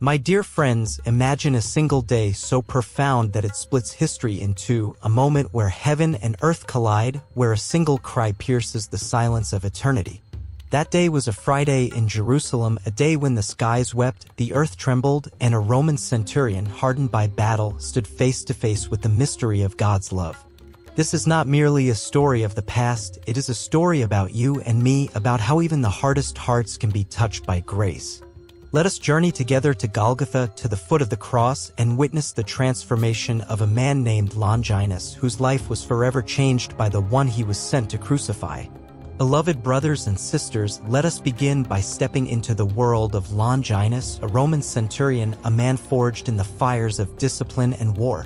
My dear friends, imagine a single day so profound that it splits history in two, a moment where heaven and earth collide, where a single cry pierces the silence of eternity. That day was a Friday in Jerusalem, a day when the skies wept, the earth trembled, and a Roman centurion, hardened by battle, stood face to face with the mystery of God's love. This is not merely a story of the past, it is a story about you and me, about how even the hardest hearts can be touched by grace. Let us journey together to Golgotha, to the foot of the cross, and witness the transformation of a man named Longinus, whose life was forever changed by the one he was sent to crucify. Beloved brothers and sisters, let us begin by stepping into the world of Longinus, a Roman centurion, a man forged in the fires of discipline and war.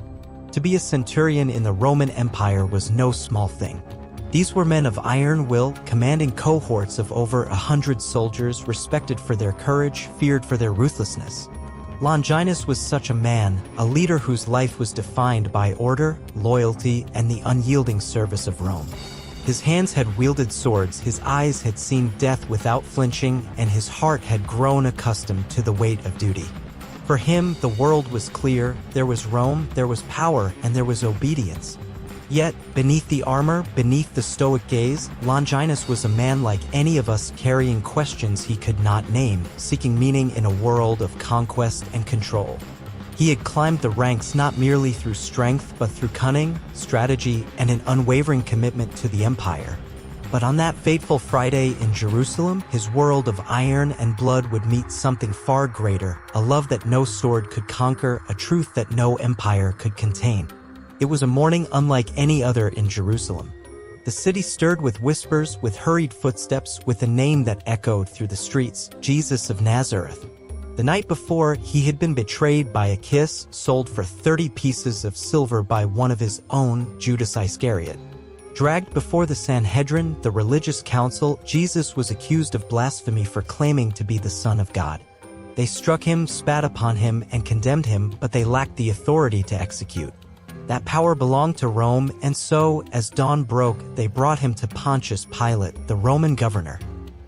To be a centurion in the Roman Empire was no small thing. These were men of iron will, commanding cohorts of over 100 soldiers, respected for their courage, feared for their ruthlessness. Longinus was such a man, a leader whose life was defined by order, loyalty, and the unyielding service of Rome. His hands had wielded swords, his eyes had seen death without flinching, and his heart had grown accustomed to the weight of duty. For him, the world was clear, there was Rome, there was power, and there was obedience. Yet, beneath the armor, beneath the stoic gaze, Longinus was a man like any of us, carrying questions he could not name, seeking meaning in a world of conquest and control. He had climbed the ranks not merely through strength, but through cunning, strategy, and an unwavering commitment to the empire. But on that fateful Friday in Jerusalem, his world of iron and blood would meet something far greater, a love that no sword could conquer, a truth that no empire could contain. It was a morning unlike any other in Jerusalem. The city stirred with whispers, with hurried footsteps, with a name that echoed through the streets, Jesus of Nazareth. The night before, he had been betrayed by a kiss, sold for 30 pieces of silver by one of his own, Judas Iscariot. Dragged before the Sanhedrin, the religious council, Jesus was accused of blasphemy for claiming to be the Son of God. They struck him, spat upon him, and condemned him, but they lacked the authority to execute. That power belonged to Rome, and so, as dawn broke, they brought him to Pontius Pilate, the Roman governor.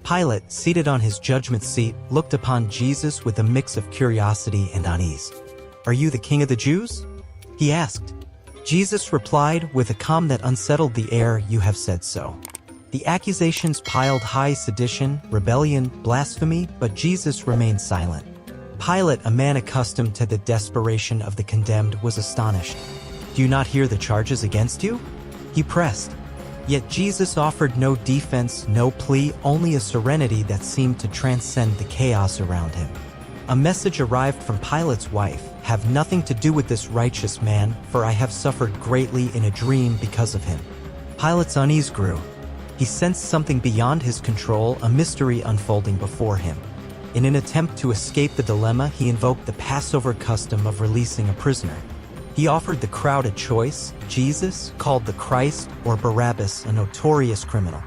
Pilate, seated on his judgment seat, looked upon Jesus with a mix of curiosity and unease. "Are you the king of the Jews?" he asked. Jesus replied, with a calm that unsettled the air, "You have said so." The accusations piled high: sedition, rebellion, blasphemy, but Jesus remained silent. Pilate, a man accustomed to the desperation of the condemned, was astonished. "Do you not hear the charges against you?" he pressed. Yet Jesus offered no defense, no plea, only a serenity that seemed to transcend the chaos around him. A message arrived from Pilate's wife: "Have nothing to do with this righteous man, for I have suffered greatly in a dream because of him." Pilate's unease grew. He sensed something beyond his control, a mystery unfolding before him. In an attempt to escape the dilemma, he invoked the Passover custom of releasing a prisoner. He offered the crowd a choice: Jesus, called the Christ, or Barabbas, a notorious criminal.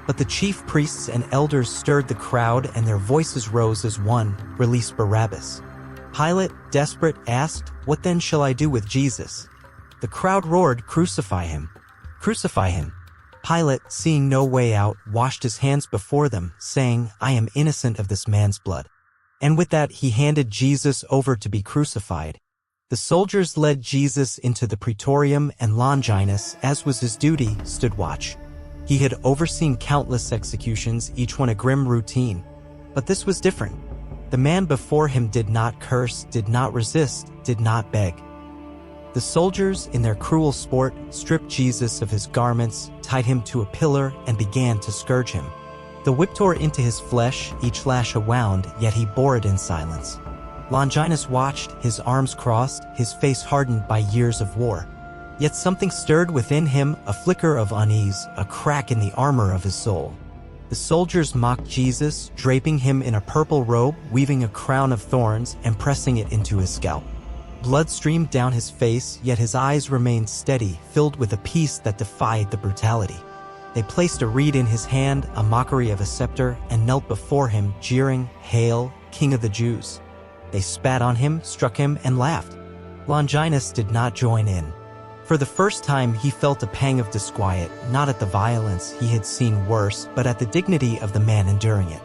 But the chief priests and elders stirred the crowd, and their voices rose as one: "Release Barabbas." Pilate, desperate, asked, "What then shall I do with Jesus?" The crowd roared, "Crucify him! Crucify him!" Pilate, seeing no way out, washed his hands before them, saying, "I am innocent of this man's blood." And with that, he handed Jesus over to be crucified. The soldiers led Jesus into the praetorium, and Longinus, as was his duty, stood watch. He had overseen countless executions, each one a grim routine. But this was different. The man before him did not curse, did not resist, did not beg. The soldiers, in their cruel sport, stripped Jesus of his garments, tied him to a pillar, and began to scourge him. The whip tore into his flesh, each lash a wound, yet he bore it in silence. Longinus watched, his arms crossed, his face hardened by years of war. Yet something stirred within him, a flicker of unease, a crack in the armor of his soul. The soldiers mocked Jesus, draping him in a purple robe, weaving a crown of thorns, and pressing it into his scalp. Blood streamed down his face, yet his eyes remained steady, filled with a peace that defied the brutality. They placed a reed in his hand, a mockery of a scepter, and knelt before him, jeering, "Hail, King of the Jews." They spat on him, struck him, and laughed. Longinus did not join in. For the first time, he felt a pang of disquiet, not at the violence he had seen worse, but at the dignity of the man enduring it.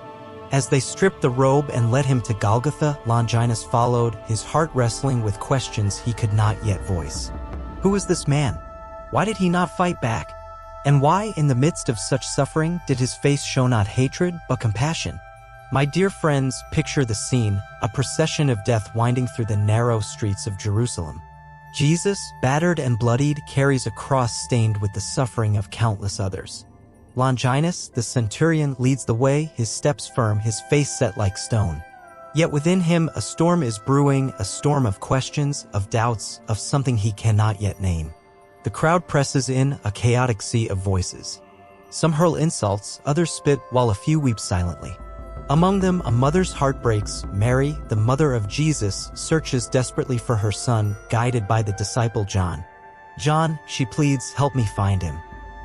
As they stripped the robe and led him to Golgotha, Longinus followed, his heart wrestling with questions he could not yet voice. Who was this man? Why did he not fight back? And why, in the midst of such suffering, did his face show not hatred, but compassion? My dear friends, picture the scene, a procession of death winding through the narrow streets of Jerusalem. Jesus, battered and bloodied, carries a cross stained with the suffering of countless others. Longinus, the centurion, leads the way, his steps firm, his face set like stone. Yet within him a storm is brewing, a storm of questions, of doubts, of something he cannot yet name. The crowd presses in, a chaotic sea of voices. Some hurl insults, others spit, while a few weep silently. Among them, a mother's heart breaks. Mary, the mother of Jesus, searches desperately for her son, guided by the disciple John. John, she pleads, help me find him.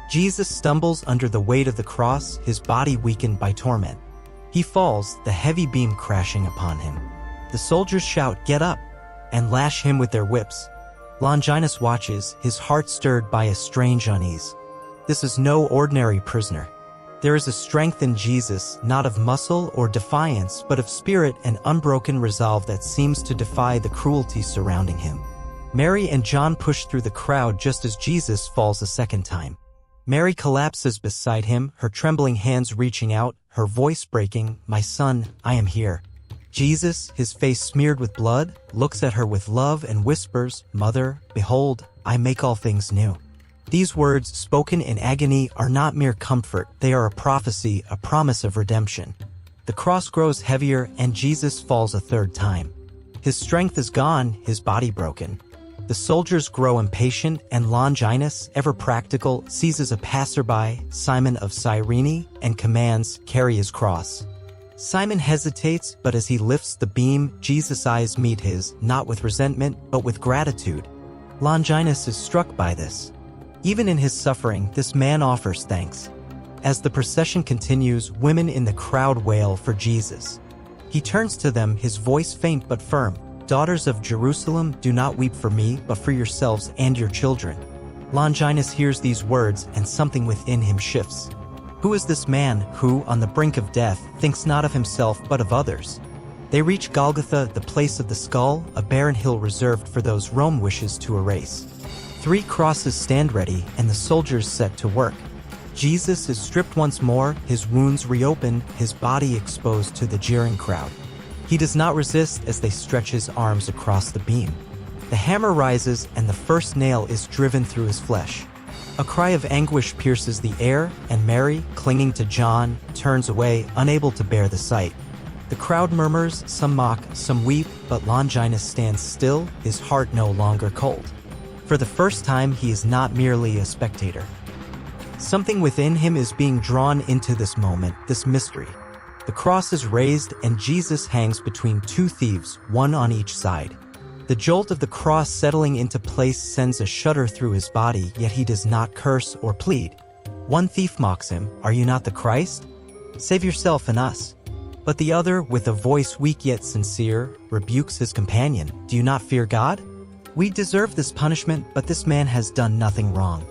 Jesus stumbles under the weight of the cross, his body weakened by torment. He falls, the heavy beam crashing upon him. The soldiers shout, get up, and lash him with their whips. Longinus watches, his heart stirred by a strange unease. This is no ordinary prisoner. There is a strength in Jesus, not of muscle or defiance, but of spirit and unbroken resolve that seems to defy the cruelty surrounding him. Mary and John push through the crowd just as Jesus falls a second time. Mary collapses beside him, her trembling hands reaching out, her voice breaking, my son, I am here. Jesus, his face smeared with blood, looks at her with love and whispers, Mother, behold, I make all things new. These words, spoken in agony, are not mere comfort, they are a prophecy, a promise of redemption. The cross grows heavier, and Jesus falls a third time. His strength is gone, his body broken. The soldiers grow impatient, and Longinus, ever practical, seizes a passerby, Simon of Cyrene, and commands, carry his cross. Simon hesitates, but as he lifts the beam, Jesus' eyes meet his, not with resentment, but with gratitude. Longinus is struck by this. Even in his suffering, this man offers thanks. As the procession continues, women in the crowd wail for Jesus. He turns to them, his voice faint but firm. Daughters of Jerusalem, do not weep for me, but for yourselves and your children. Longinus hears these words, and something within him shifts. Who is this man who, on the brink of death, thinks not of himself but of others? They reach Golgotha, the place of the skull, a barren hill reserved for those Rome wishes to erase. 3 crosses stand ready, and the soldiers set to work. Jesus is stripped once more, his wounds reopened, his body exposed to the jeering crowd. He does not resist as they stretch his arms across the beam. The hammer rises, and the first nail is driven through his flesh. A cry of anguish pierces the air, and Mary, clinging to John, turns away, unable to bear the sight. The crowd murmurs, some mock, some weep, but Longinus stands still, his heart no longer cold. For the first time, he is not merely a spectator. Something within him is being drawn into this moment, this mystery. The cross is raised, and Jesus hangs between 2 thieves, one on each side. The jolt of the cross settling into place sends a shudder through his body, yet he does not curse or plead. One thief mocks him, "Are you not the Christ? Save yourself and us." But the other, with a voice weak yet sincere, rebukes his companion, "Do you not fear God? We deserve this punishment, but this man has done nothing wrong."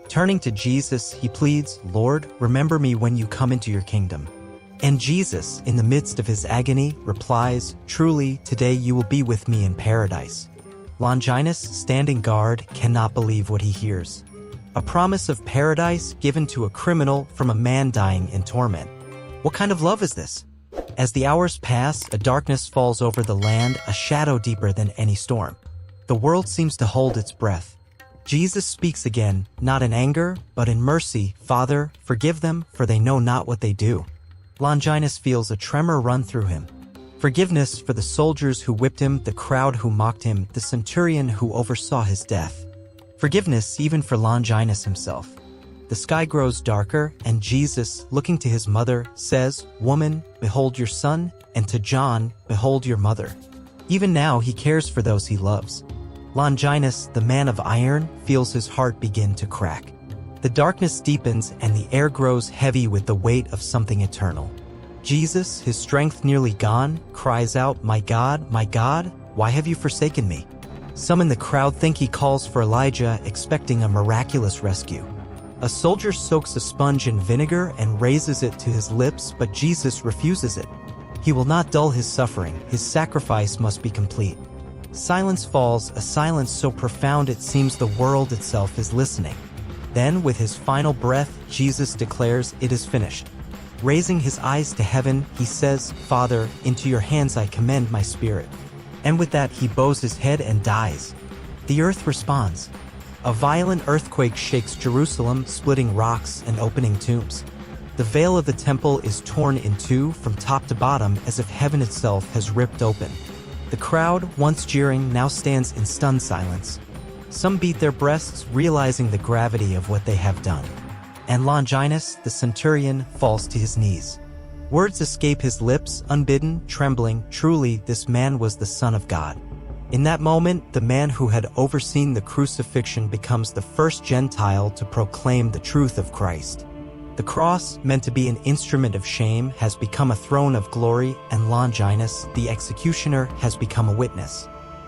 Turning to Jesus, he pleads, "Lord, remember me when you come into your kingdom." And Jesus, in the midst of his agony, replies, "Truly, today you will be with me in paradise." Longinus, standing guard, cannot believe what he hears. A promise of paradise given to a criminal from a man dying in torment. What kind of love is this? As the hours pass, a darkness falls over the land, a shadow deeper than any storm. The world seems to hold its breath. Jesus speaks again, not in anger, but in mercy, "Father, forgive them, for they know not what they do." Longinus feels a tremor run through him. Forgiveness for the soldiers who whipped him, the crowd who mocked him, the centurion who oversaw his death. Forgiveness even for Longinus himself. The sky grows darker, and Jesus, looking to his mother, says, "Woman, behold your son," and to John, "Behold your mother." Even now he cares for those he loves. Longinus, the man of iron, feels his heart begin to crack. The darkness deepens, and the air grows heavy with the weight of something eternal. Jesus, his strength nearly gone, cries out, my God, why have you forsaken me?" Some in the crowd think he calls for Elijah, expecting a miraculous rescue. A soldier soaks a sponge in vinegar and raises it to his lips, but Jesus refuses it. He will not dull his suffering, his sacrifice must be complete. Silence falls, a silence so profound it seems the world itself is listening. Then, with his final breath, Jesus declares, "It is finished." Raising his eyes to heaven, he says, "Father, into your hands I commend my spirit." And with that he bows his head and dies. The earth responds. A violent earthquake shakes Jerusalem, splitting rocks and opening tombs. The veil of the temple is torn in two from top to bottom as if heaven itself has ripped open. The crowd, once jeering, now stands in stunned silence. Some beat their breasts, realizing the gravity of what they have done. And Longinus, the centurion, falls to his knees. Words escape his lips, unbidden, trembling. Truly, this man was the Son of God. In that moment, the man who had overseen the crucifixion becomes the first Gentile to proclaim the truth of Christ. The cross, meant to be an instrument of shame, has become a throne of glory, and Longinus, the executioner, has become a witness.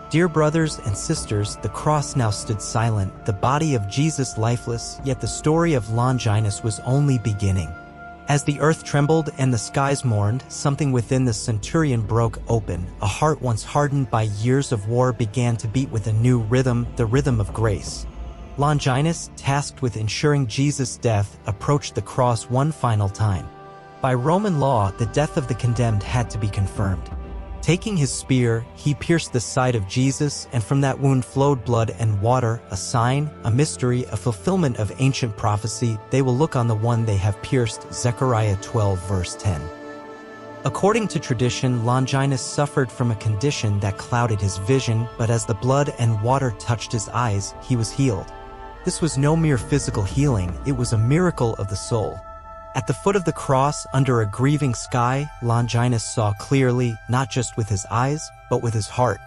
Dear brothers and sisters, the cross now stood silent, the body of Jesus lifeless, yet the story of Longinus was only beginning. As the earth trembled and the skies mourned, something within the centurion broke open. A heart once hardened by years of war began to beat with a new rhythm, the rhythm of grace. Longinus, tasked with ensuring Jesus' death, approached the cross one final time. By Roman law, the death of the condemned had to be confirmed. Taking his spear, he pierced the side of Jesus, and from that wound flowed blood and water, a sign, a mystery, a fulfillment of ancient prophecy. They will look on the one they have pierced. Zechariah 12 verse 10. According to tradition, Longinus suffered from a condition that clouded his vision, but as the blood and water touched his eyes, he was healed. This was no mere physical healing, it was a miracle of the soul. At the foot of the cross, under a grieving sky, Longinus saw clearly, not just with his eyes, but with his heart.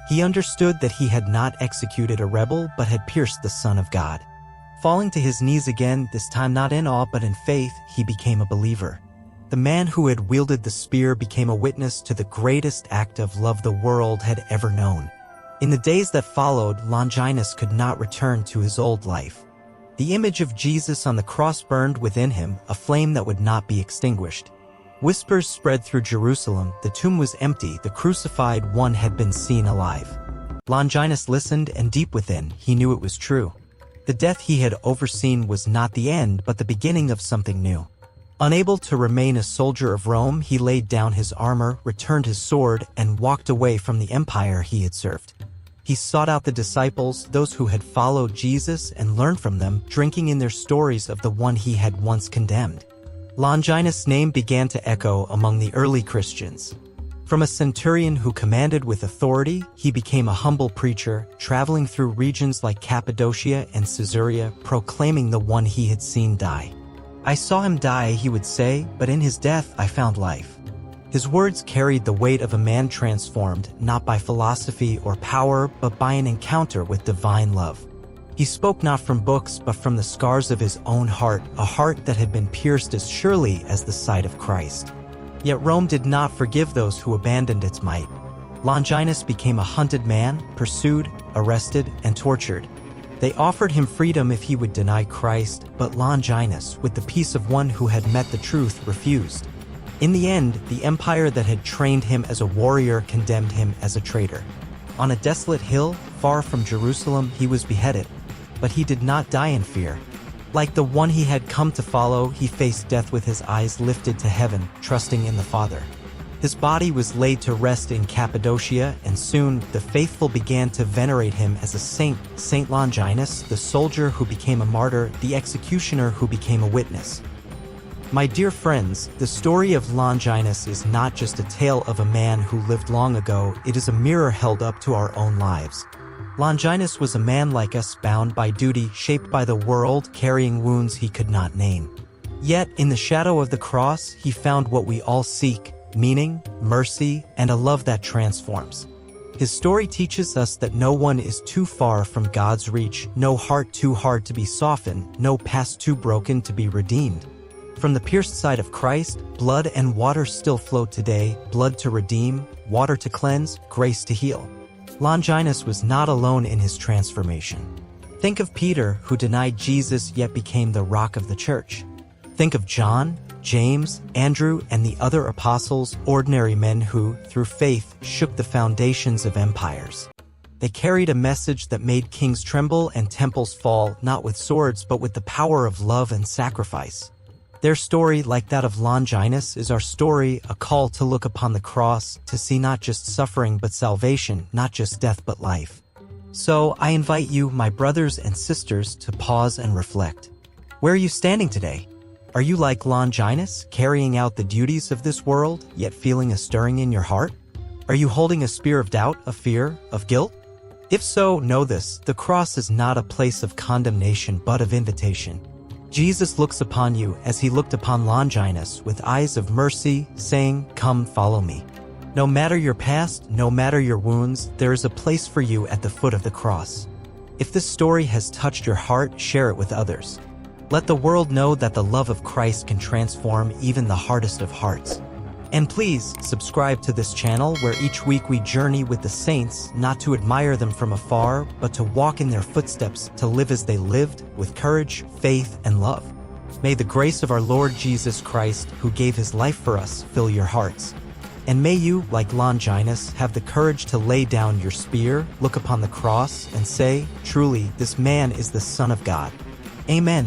He understood that he had not executed a rebel, but had pierced the Son of God. Falling to his knees again, this time not in awe but in faith, he became a believer. The man who had wielded the spear became a witness to the greatest act of love the world had ever known. In the days that followed, Longinus could not return to his old life. The image of Jesus on the cross burned within him, a flame that would not be extinguished. Whispers spread through Jerusalem, the tomb was empty, the crucified one had been seen alive. Longinus listened, and deep within, he knew it was true. The death he had overseen was not the end, but the beginning of something new. Unable to remain a soldier of Rome, he laid down his armor, returned his sword, and walked away from the empire he had served. He sought out the disciples, those who had followed Jesus, and learned from them, drinking in their stories of the one he had once condemned. Longinus' name began to echo among the early Christians. From a centurion who commanded with authority, he became a humble preacher, traveling through regions like Cappadocia and Caesarea, proclaiming the one he had seen die. "I saw him die," he would say, "but in his death I found life." His words carried the weight of a man transformed, not by philosophy or power, but by an encounter with divine love. He spoke not from books, but from the scars of his own heart, a heart that had been pierced as surely as the sight of Christ. Yet Rome did not forgive those who abandoned its might. Longinus became a hunted man, pursued, arrested, and tortured. They offered him freedom if he would deny Christ, but Longinus, with the peace of one who had met the truth, refused. In the end, the empire that had trained him as a warrior condemned him as a traitor. On a desolate hill, far from Jerusalem, he was beheaded. But he did not die in fear. Like the one he had come to follow, he faced death with his eyes lifted to heaven, trusting in the Father. His body was laid to rest in Cappadocia, and soon the faithful began to venerate him as a saint, Saint Longinus, the soldier who became a martyr, the executioner who became a witness. My dear friends, the story of Longinus is not just a tale of a man who lived long ago, it is a mirror held up to our own lives. Longinus was a man like us, bound by duty, shaped by the world, carrying wounds he could not name. Yet, in the shadow of the cross, he found what we all seek: meaning, mercy, and a love that transforms. His story teaches us that no one is too far from God's reach, no heart too hard to be softened, no past too broken to be redeemed. From the pierced side of Christ, blood and water still flow today, blood to redeem, water to cleanse, grace to heal. Longinus was not alone in his transformation. Think of Peter, who denied Jesus yet became the rock of the church. Think of John, James, Andrew, and the other apostles, ordinary men who, through faith, shook the foundations of empires. They carried a message that made kings tremble and temples fall, not with swords but with the power of love and sacrifice. Their story, like that of Longinus, is our story, a call to look upon the cross, to see not just suffering but salvation, not just death but life. So, I invite you, my brothers and sisters, to pause and reflect. Where are you standing today? Are you like Longinus, carrying out the duties of this world, yet feeling a stirring in your heart? Are you holding a spear of doubt, of fear, of guilt? If so, know this, the cross is not a place of condemnation but of invitation. Jesus looks upon you as he looked upon Longinus with eyes of mercy, saying, "Come, follow me." No matter your past, no matter your wounds, there is a place for you at the foot of the cross. If this story has touched your heart, share it with others. Let the world know that the love of Christ can transform even the hardest of hearts. And please, subscribe to this channel where each week we journey with the saints, not to admire them from afar, but to walk in their footsteps, to live as they lived, with courage, faith, and love. May the grace of our Lord Jesus Christ, who gave his life for us, fill your hearts. And may you, like Longinus, have the courage to lay down your spear, look upon the cross, and say, "Truly, this man is the Son of God." Amen.